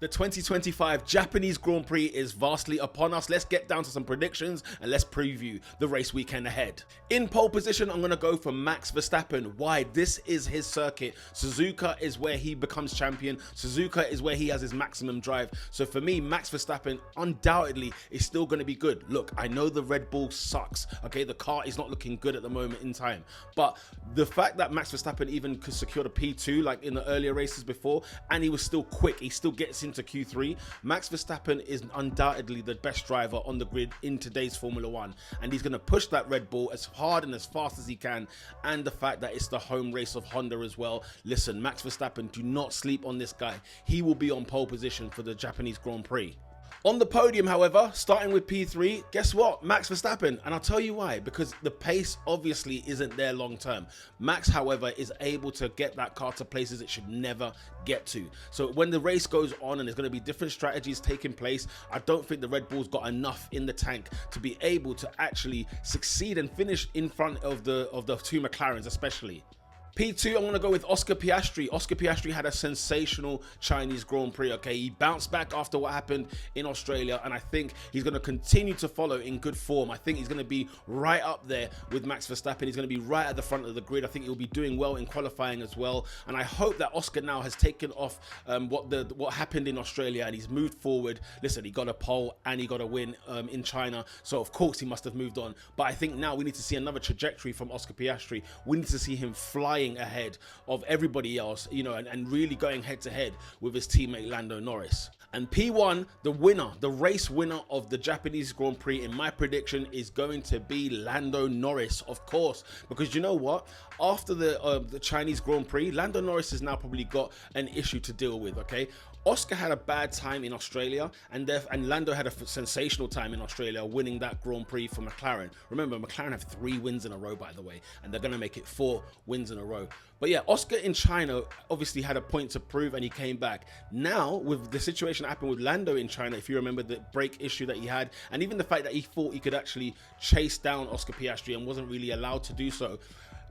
The 2025 Japanese Grand Prix is vastly upon us. Let's get down to some predictions and let's preview the race weekend ahead. In pole position, I'm going to go for Max Verstappen. Why? This is his circuit. Suzuka is where he becomes champion. Suzuka is where he has his maximum drive. So for me, Max Verstappen undoubtedly is still going to be good. Look, I know the Red Bull sucks. Okay, the car is not looking good at the moment in time. But the fact that Max Verstappen even could secure a P2 like in the earlier races before, and he was still quick, he still gets into Q3. Max Verstappen is undoubtedly the best driver on the grid in today's Formula One, and he's going to push that Red Bull as hard and as fast as he can. And the fact that it's the home race of Honda as well. Listen, Max Verstappen, do not sleep on this guy. He will be on pole position for the Japanese Grand Prix. On the podium, however, starting with P3, guess what? Max Verstappen. And I'll tell you why. Because the pace obviously isn't there long term. Max, however, is able to get that car to places it should never get to. So when the race goes on and there's going to be different strategies taking place, I don't think the Red Bull's got enough in the tank to be able to actually succeed and finish in front of the two McLarens especially. P2, I'm going to go with Oscar Piastri. Oscar Piastri had a sensational Chinese Grand Prix, okay? He bounced back after what happened in Australia, and I think he's going to continue to follow in good form. I think he's going to be right up there with Max Verstappen. He's going to be right at the front of the grid. I think he'll be doing well in qualifying as well, and I hope that Oscar now has taken off what happened in Australia, and he's moved forward. Listen, he got a pole and he got a win in China, so of course he must have moved on. But I think now we need to see another trajectory from Oscar Piastri. We need to see him flying ahead of everybody else, you know, and really going head to head with his teammate Lando Norris. And P1, the winner, the race winner of the Japanese Grand Prix, in my prediction, is going to be Lando Norris, of course, because you know what? After the Chinese Grand Prix, Lando Norris has now probably got an issue to deal with, okay? Oscar had a bad time in Australia, and Lando had a sensational time in Australia, winning that Grand Prix for McLaren. Remember, McLaren have 3 wins in a row, by the way, and they're going to make it 4 wins in a row. But yeah, Oscar in China obviously had a point to prove, and he came back. Now, with the situation that happened with Lando in China, if you remember the brake issue that he had, and even the fact that he thought he could actually chase down Oscar Piastri and wasn't really allowed to do so,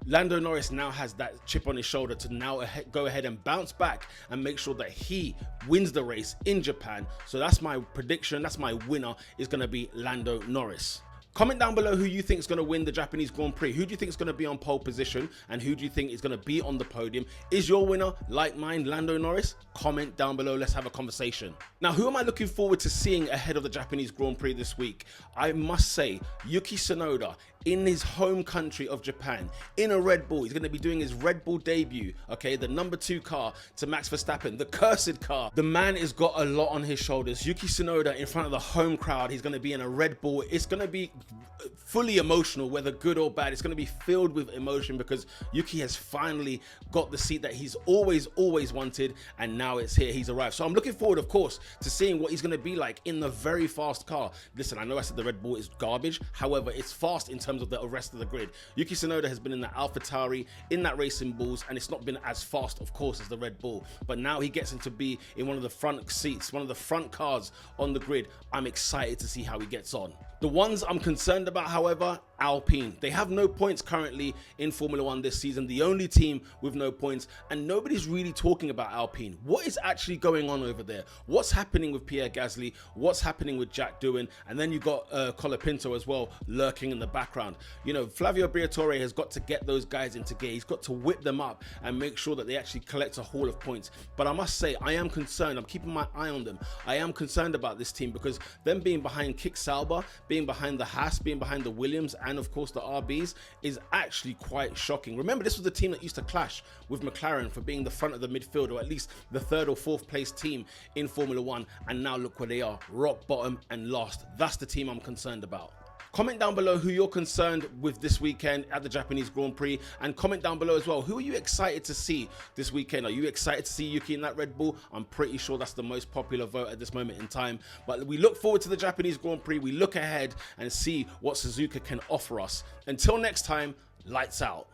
Lando Norris now has that chip on his shoulder to now go ahead and bounce back and make sure that he wins the race in Japan. So that's my prediction. That's my winner, is going to be Lando Norris. Comment down below who you think is going to win the Japanese Grand Prix. Who do you think is going to be on pole position, and who do you think is going to be on the podium? Is your winner like mine, Lando Norris? Comment down below. Let's have a conversation. Now, who am I looking forward to seeing ahead of the Japanese Grand Prix this week? I must say, Yuki Tsunoda in his home country of Japan, in a Red Bull. He's going to be doing his Red Bull debut, okay? The number 2 car to Max Verstappen, the cursed car. The man has got a lot on his shoulders. Yuki Tsunoda in front of the home crowd. He's going to be in a Red Bull. It's going to be fully emotional, whether good or bad. It's going to be filled with emotion because Yuki has finally got the seat that he's always wanted, and now it's here. He's arrived. So I'm looking forward, of course, to seeing what he's going to be like in the very fast car. Listen, I know I said the Red Bull is garbage. However, it's fast in terms of the rest of the grid. Yuki Tsunoda has been in the AlphaTauri, in that Racing Bulls, and it's not been as fast, of course, as the Red Bull. But now he gets to be in one of the front seats, one of the front cars on the grid. I'm excited to see how he gets on. The ones I'm concerned about, however, Alpine. They have no points currently in Formula One this season, the only team with no points, and nobody's really talking about Alpine. What is actually going on over there? What's happening with Pierre Gasly? What's happening with Jack Doohan? And then you've got Colapinto as well lurking in the background. You know, Flavio Briatore has got to get those guys into gear. He's got to whip them up and make sure that they actually collect a haul of points. But I must say, I am concerned. I'm keeping my eye on them. I am concerned about this team because them being behind Kick Sauber, being behind the Haas, being behind the Williams, and of course the RBs is actually quite shocking. Remember, this was the team that used to clash with McLaren for being the front of the midfield, or at least the 3rd or 4th place team in Formula One, and now look where they are, rock bottom and lost. That's the team I'm concerned about. Comment down below who you're concerned with this weekend at the Japanese Grand Prix, and comment down below as well, who are you excited to see this weekend? Are you excited to see Yuki in that Red Bull? I'm pretty sure that's the most popular vote at this moment in time. But we look forward to the Japanese Grand Prix. We look ahead and see what Suzuka can offer us. Until next time, lights out.